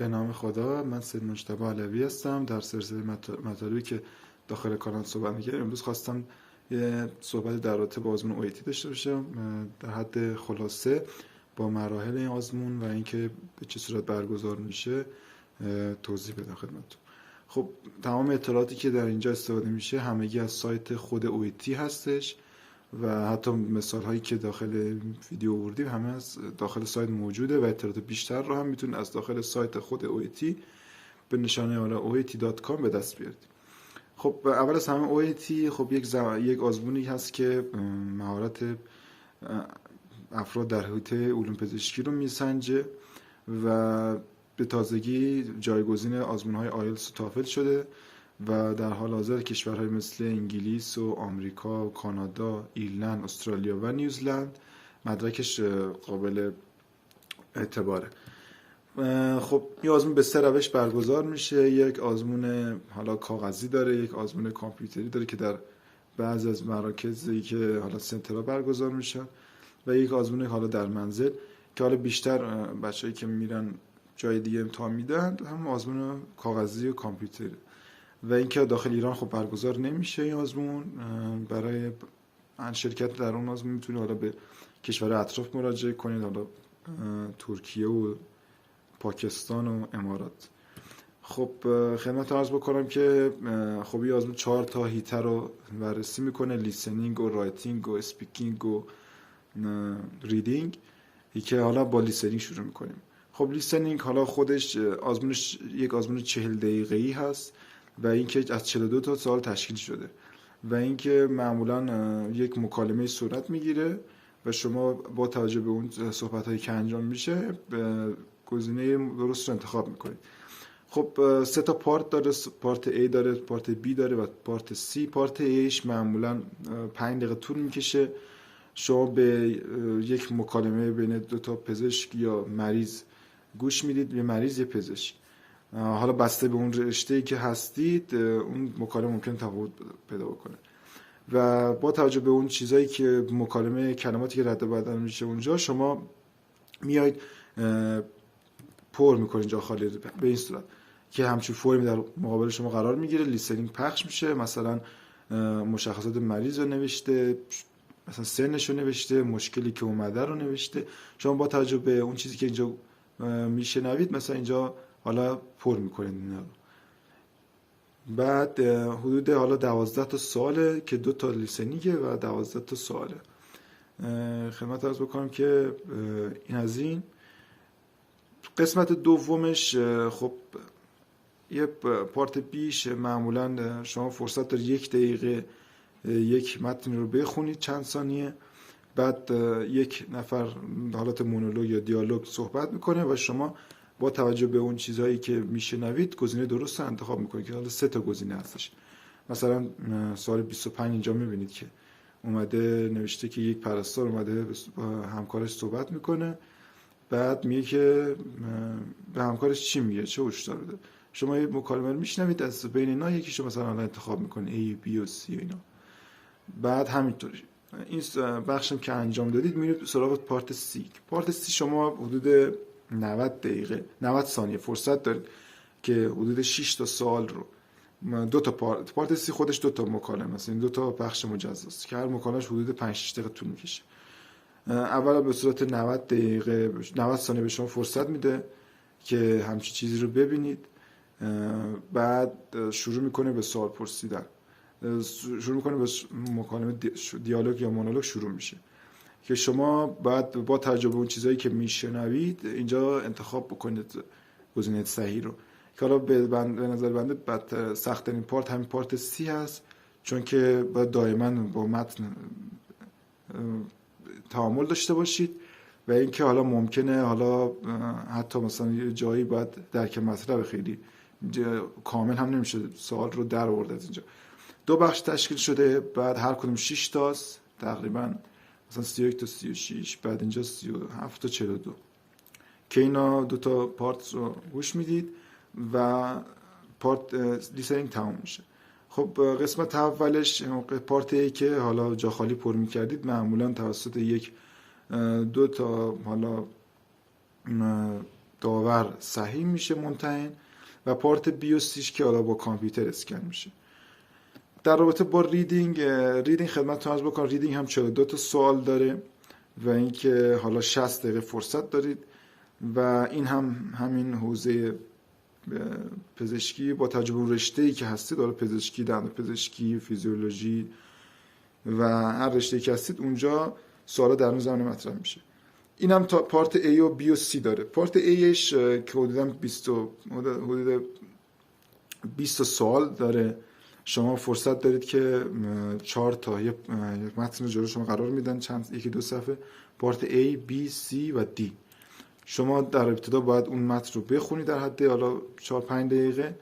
به نام خدا. من سید مجتبی علوی هستم. در سلسله مطالبی که داخل کانال صحبت می‌کردم، امروز خواستم یه صحبت در رابطه با آزمون OAT داشته باشم، در حد خلاصه با مراحل این آزمون و اینکه به چه صورت برگزار میشه توضیح بدم خدمتتون. خب تمام اطلاعاتی که در اینجا استفاده میشه همگی از سایت خود OAT هستش و حتی مثال هایی که داخل ویدیو آوردیم همه از داخل سایت موجوده و اطلاعات بیشتر رو هم میتونید از داخل سایت خود OAT به نشانه oat.com به دست بیارید. خب اول از همه OAT خب یک آزمونی هست که مهارت افراد در حوزه علوم پزشکی رو میسنجه و به تازگی جایگزین آزمون‌های آیلتس و تافل شده و در حال حاضر کشورهای مثل انگلیس و آمریکا و کانادا، ایرلند، استرالیا و نیوزلند مدرکش قابل اعتباره. خب این آزمون به 3 روش برگزار میشه. یک آزمون حالا کاغذی داره، یک آزمون کامپیوتری داره که در بعضی از مراکزی که حالا سنترها برگزار میشن و یک آزمون حالا در منزل که حالا بیشتر بچه‌ای که میرن جای دیگه امتحان میدن هم آزمون کاغذی و کامپیوتری و اینکه داخل ایران خب برگزار نمیشه این آزمون. برای شرکت در اون آزمون میتونید حالا به کشور اطراف مراجعه کنید، حالا ترکیه و پاکستان و امارات. خب خدمت عرض بکنم که خب این آزمون 4 تا هیته رو بررسی میکنه: لیسنینگ و رایتینگ و اسپیکینگ و ریدینگ. که حالا با لیسنینگ شروع میکنیم. خب لیسنینگ حالا خودش آزمونش یک آزمون 40 دقیقه‌ای هست و اینکه از 42 تا سوال تشکیل شده و اینکه معمولا یک مکالمه صورت میگیره و شما با توجه به اون صحبت‌هایی که انجام میشه گزینه درست رو انتخاب میکنید. خب 3 تا پارت داره، پارت A داره، پارت B داره و پارت C. پارت Aش معمولا 5 دقیقه طول میکشه. شما به یک مکالمه بین 2 تا پزشک یا مریض گوش میدید، یه مریض یه پزشک. حالا بسته به اون رشته‌ای که هستید اون مکالمه ممکن تفاوت پیدا بکنه و با توجه به اون چیزایی که مکالمه کلماتی که رد و بدل میشه اونجا شما میایید پر میکنید جا خالی به این صورت که همچون فرمی در مقابل شما قرار میگیره. لیسنینگ پخش میشه، مثلا مشخصات مریض رو نوشته، مثلا سنش رو نوشته، مشکلی که اومده رو نوشته. شما با توجه به اون چیزی که اینجا میشنوید مثلا اینجا حالا پر میکنید اینا رو. بعد حدود حالا 12 تا سواله که 2 تا لیسنینگه و 12 تا سواله. خدمت عرض بکنم که این از این. قسمت دومش خب یه پارت بیش معمولا شما فرصت دارید 1 دقیقه یک متن رو بخونید چند ثانیه، بعد یک نفر حالت مونولوگ یا دیالوگ صحبت میکنه و شما با توجه به اون چیزهایی که میشنوید گزینه درست رو انتخاب میکنید که حالا 3 تا گزینه هستش. مثلا سوال 25 اینجا میبینید که اومده نوشته که یک پرستار اومده با همکارش صحبت میکنه، بعد میگه که به همکارش چی میگه، چه هشدار بده. شما یه مکالمه رو میشنوید، از بین اینا یکیشو مثلا انتخاب میکنید A، B و C و اینا. بعد همینطوری این بخشم که انجام دادید میرید سراغ پارت C. پارت C شما حدود 90 دقیقه 90 ثانیه فرصت دارید که حدود 6 تا سوال رو 2 تا پارت C خودش 2 تا مکالمه است، این 2 تا بخش مجزاست که هر مکالمه‌اش حدود 5 دقیقه طول میکشه. اول به صورت 90 دقیقه 90 ثانیه به شما فرصت میده که همچین چیزی رو ببینید. بعد شروع میکنه به سوال پرسیدن، شروع میکنه به مکالمه دیالوگ یا مونولوگ شروع میشه که شما بعد با توجه به اون چیزایی که میشنوید اینجا انتخاب بکنید گزینه صحیح رو که حالا به نظر بنده بعد سخت ترین پارت همین پارت C هست، چون که باید دائما با متن تعامل داشته باشید و اینکه حالا ممکنه حالا حتی مثلا یه جایی باید درک مطلب خیلی کامل هم نمیشه سوال رو در آورد از اینجا. 2 بخش تشکیل شده، بعد هر کدوم 6 تاست تقریبا، مثلا 31 تا 36، بعد اینجا 37 تا 42 که اینا 2 تا پارت رو گوش میدید و پارت لیسنینگ تموم میشه. خب قسمت اولش پارت ای که حالا جا خالی پر میکردید معمولا توسط 1-2 تا حالا داور صحیح میشه منتهن، و پارت بی و سیش که حالا با کامپیوتر اسکن میشه. در رابطه با ریدینگ خدمتتون عرض بکنم، ریدینگ هم 42 تا سوال داره و اینکه حالا 60 دقیقه فرصت دارید و این هم همین حوزه پزشکی با تجربه رشته‌ای که هستید، حالا پزشکی، دندانپزشکی، فیزیولوژی و هر رشته‌ای که هستید اونجا سوالا در اون زمینه مطرح میشه. این هم تا پارت A و B و C داره. پارت Aش که حدود 20 سوال داره. شما فرصت دارید که 4 تا یه متن جلو شما قرار میدن، یکی دو صفحه، پارت A، B، C و D. شما در ابتدا باید اون متن رو بخونید در حد حالا 4-5 دقیقه.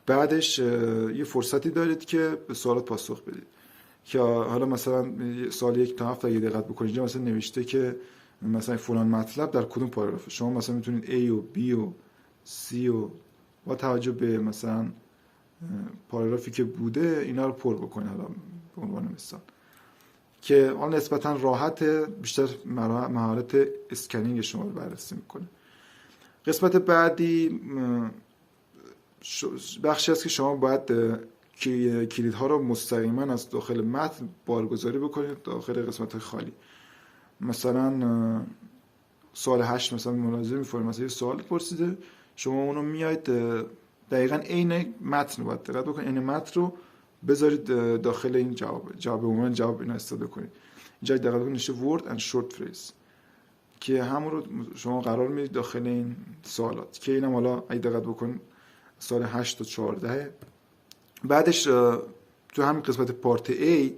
بعدش یه فرصتی دارید که به سوالات پاسخ بدید که حالا مثلا سوال 1 تا 7 اگه دقت بکنید اینجا مثلا نوشته که مثلا فلان مطلب در کدوم پاراگرافه. شما مثلا میتونید A و B و C و با توجه به مثلا پاراگرافی که بوده اینا رو پر بکنید، حالا به عنوان مثال، که اون نسبتا راحت، بیشتر مهارت اسکنینگ شما رو بررسی میکنه. قسمت بعدی بخشی است که شما باید کلیدها رو مستقیما از داخل متن بارگذاری بکنید داخل قسمت خالی. مثلا سوال 8 مثلا ملاحظه می‌فرمایید مثلا یه سوال پرسیده، شما اونو میایید دقیقاً عین متن رو باید دقت بکنید، عین متن رو بذارید داخل این جواب عموما جواب اینا استفاده کنید. اینجا دقت بکنید نشه word and short phrase که همون رو شما قرار میدید داخل این سوالات که اینم حالا اگه دقت بکنید سال 8 تا 14. بعدش تو همین قسمت پارت A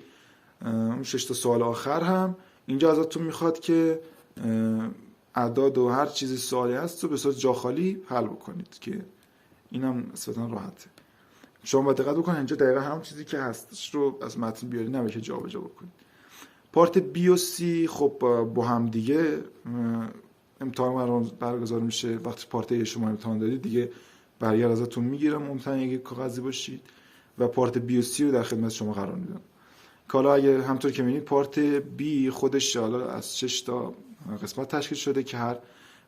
اون 6 تا سوال آخر هم اینجا ازتون میخواد که اعداد و هر چیزی سوالی هست رو به صورت جا خالی حل بکنید که اینم نسبتا راحته. شما باید دقت بکنید اینجا دقیقاً همون چیزی که هستش رو از متن بیارید، نه که جابجا بکنید. پارت B و C خب با هم دیگه امتحان برگزار میشه. وقتی پارت A شما امتحان دادید دیگه برگر ازتون میگیرم ممتن اگه کاغذی باشید و پارت B و C رو در خدمت شما قرار میدم. که حالا اگه همطور که میبینید پارت B خودش حالا از 6 تا قسمت تشکیل شده که هر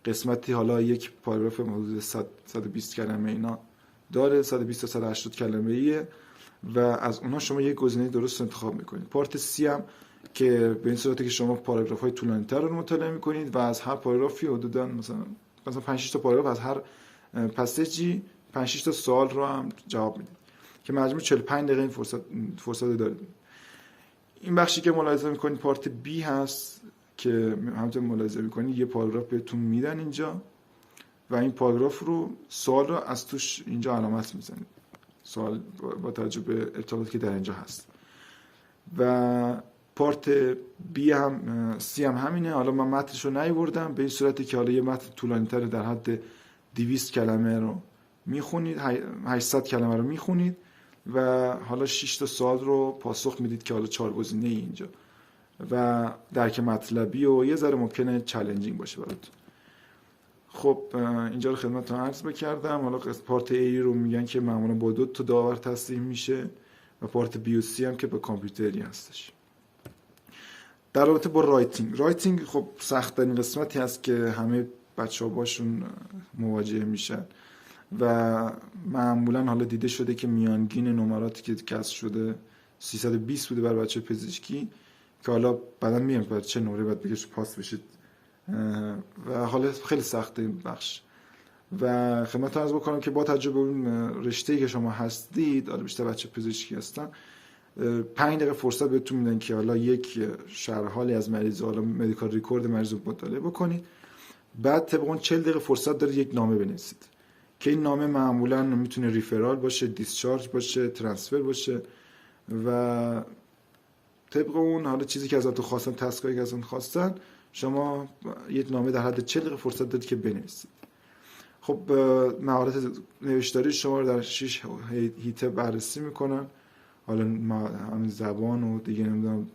قسمتی حالا یک پاراگراف حدود 120 کلمه اینا داره، 120 تا 180 کلمه ایه و از اونها شما یک گزینه درست انتخاب میکنید. پارت C هم که به این صورته که شما پاراگراف های طولانی‌تر رو مطالعه میکنید و از هر پاراگرافی حدوداً مثلا 5-6 تا پاراگراف از هر پسیجی 5-6 تا سوال رو هم جواب میدید که مجموع 45 دقیقه این فرصت دارید. این بخشی که ملاحظه میکنید پارت B هست که همونطور ملاحظه میکنید یه پاراگراف بهتون میدن اینجا و این پاراگراف رو سوال رو از توش اینجا علامت میزنید، سوال با توجه به اطلاعاتی که در اینجا هست. و پارت B هم C هم همینه. حالا من متنشو نیاوردم به این صورتی که حالا یه متن طولانی‌تر در حد 200 کلمه رو میخونید، 800 کلمه رو میخونید و حالا 6 تا سوال رو پاسخ میدید که حالا 4 گزینه اینجا و درک مطلبی و یه ذره ممکنه چالنجینگ باشه براتون. خب اینجا رو خدمتتون عرض بکردم. حالا پارت A رو میگن که معمولا با 2 تا داور تصحیح میشه و پارت B و C هم که به کامپیوتری هستش. در رابطه با رایتینگ خب سخت ترین قسمتی هست که همه بچه‌ها باشون مواجه میشن و معمولا حالا دیده شده که میانگین نمراتی که کسب شده 320 بوده برای بچه پزشکی که حالا بعدا میگم برای چه نمره باید بگیرش پاس بشید و حالا خیلی سخته این بخش. و خدمتتون عرض بکنم که با توجه به اون رشته‌ای که شما هستید، حالا بیشتر بچه پزشکی هستن، 5 دقیقه فرصت بهتون میدن که حالا یک شرح حالی از مریض، حالا مدیکال ریکورد مریض رو مطالعه بکنید. بعد طبق اون 40 دقیقه فرصت دارید یک نامه بنویسید که این نامه معمولا میتونه ریفرال باشه، دیسچارج باشه، ترانسفر باشه و طبق اون حالا چیزی که ازتون خواستن، تسکایی که ازتون خواستن، شما یک نامه در حد 40 دقیقه فرصت دارید که بنویسید. خب مهارت نوشتاری شما رو در 6 هیته بررسی میکنن، حالا همین زبان و دیگه نمیدونم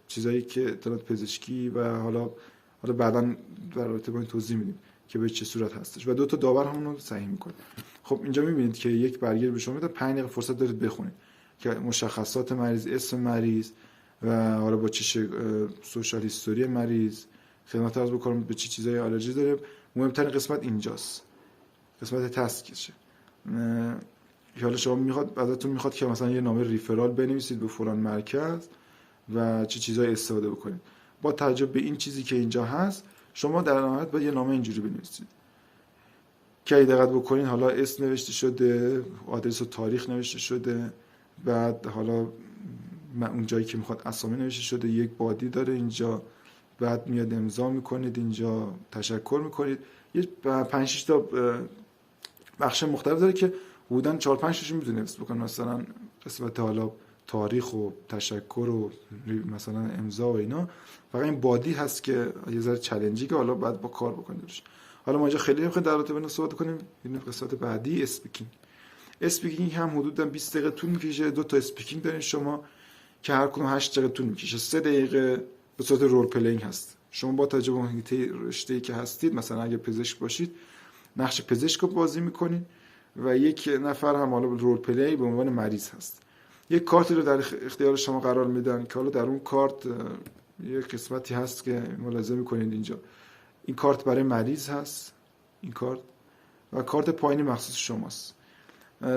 چیزایی که اطلاعات پزشکی و حالا بعداً در رابطه با این توضیح میدیم که به چه صورت هستش و 2 تا داور همون رو صحیح میکنه. خب اینجا میبینید که یک برگه به شما میده، 5 دقیقه فرصت دارید بخونید که مشخصات مریض، اسم مریض و حالا با چه سوشال هیستوری مریض، خدمت عرض بکنم به چه چیزای آلرژی داره، مهمترین قسمت اینجاست، قسمت تسکشه. حالا شما ازتون میخواد که مثلا یه نامه ریفرال بنویسید به فلان مرکز و چه چیزایی استفاده بکنید. با توجه به این چیزی که اینجا هست شما در نهایت باید یه نامه اینجوری بنویسید که اگه دقت بکنید حالا اسم نوشته شده، آدرس و تاریخ نوشته شده، بعد حالا اون جایی که میخواد اسامی نوشته شده، یک بادی داره اینجا، بعد میاد امضا میکنید اینجا، تشکر میکنید. یه 5-6 تا بخش مختلف داره که حدوداً 4-5 تاشون میتونه نوشته بکنه، مثلا قسمت حالا تاریخ و تشکر و مثلا امضا و اینا. فقط این بادی هست که یه ذره چالنجی که حالا باید با کار بکنید روش. حالا ما اینجا خیلی نمیخوایم در رابطه با اینو صحبت کنیم. این قسمت بعدی اسپیکینگ هم حدوداً 20 دقیقه طول میکشه. 2 تا اسپیکینگ دارین شما که هر کدوم 8 دقیقه طول میکشه. 3 دقیقه به صورت رول پلینگ هست. شما با توجه به محیط رشته‌ای که هستید، مثلا اگه پزشک باشید نقش پزشک رو بازی میکنید و یک نفر هم حالا رول پلی به عنوان مریض هست. یک کارتی رو در اختیار شما قرار میدن که حالا در اون کارت یک قسمتی هست که ملاحظه میکنید اینجا. این کارت برای مریض هست، این کارت، و کارت پایینی مخصوص شماست.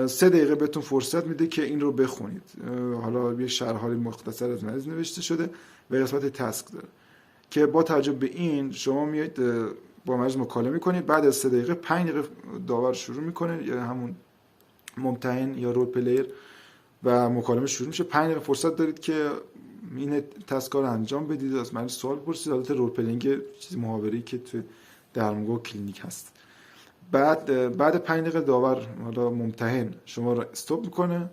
3 دقیقه بهتون فرصت میده که این رو بخونید. حالا یه شرح حالی مختصر از مریض نوشته شده و قسمت تسک داره که با توجه به این شما میایید با مریض مکالمه میکنید. بعد از 3 دقیقه 5 دقیقه داور شروع میکنه، یا همون ممتحن یا رول پلیر، و مکالمه شروع میشه. 5 دقیقه فرصت دارید که این تسکا رو انجام بدید، از مریض سوال بپرسید، حالت رول پلینگ چیزی محاوره‌ای که تو درمانگاه کلینیک هست. بعد 5 دقیقه داور حالا ممتحن شما رو استاپ میکنه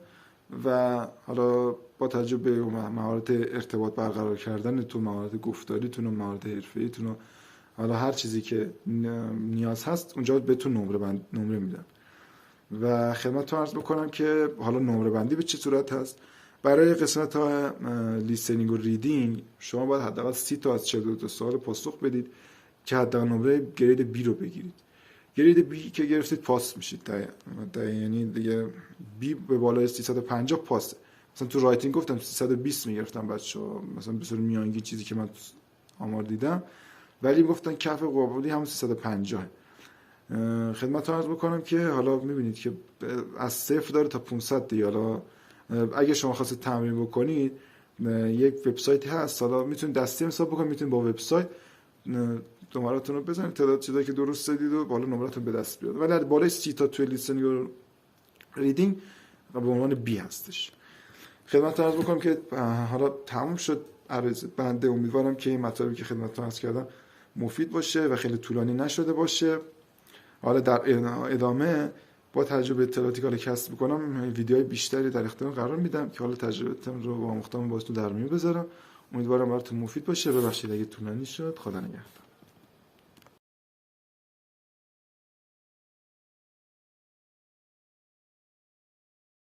و حالا با توجه به مهارت ارتباط برقرار کردنتون، مهارت گفتاریتون و مهارت حرفه‌ایتون و حالا هر چیزی که نیاز هست اونجا بهتون نمره میدن. و خدمتتون عرض بکنم که حالا نمره بندی به چه صورت هست. برای قسمت ها لیسنینگ و ریدینگ شما باید حداقل 30 تا از 42 سوال پاسخ بدید که حداقل نمره گرید B رو بگیرید. گرید B که گرفتید پاس میشید، یعنی دیگه B به بالای 350 پاسه. مثلا تو رایتینگ گفتم 320 میگرفتم بچه‌ها، مثلا به صورت میانگین چیزی که من آمار دیدم، ولی گفتن کف قابلی هم 350. خدمتتون عرض بکنم که حالا میبینید که از 0 داره تا 500 دیگه. حالا اگه شما خواستید تمرین بکنید یک وبسایتی هست، حالا میتونید دستی حساب بکنید، میتونید با وبسایت نمراتون رو بزنید، تعداد چیزایی که درست دادید و بالا نمراتون به دست بیاد. ولی بالای 30 تا توی لیسنینگ و ریدینگ به عنوان B هستش. خدمتتون عرض بکنم که حالا تموم شد عرض بنده. امیدوارم که این مطالبی که خدمتتون عرض کردم مفید باشه و خیلی طولانی نشده باشه. حالا در ادامه با تجربه اطلاعاتی که کسب می‌کنم ویدیوهای بیشتری در اختیار قرار میدم که حالا تجربه‌ام رو با آموختم باهاتون در میون بذارم. امیدوارم براتون مفید باشه. ببخشید اگه طولانی شد. خدا نگهدار.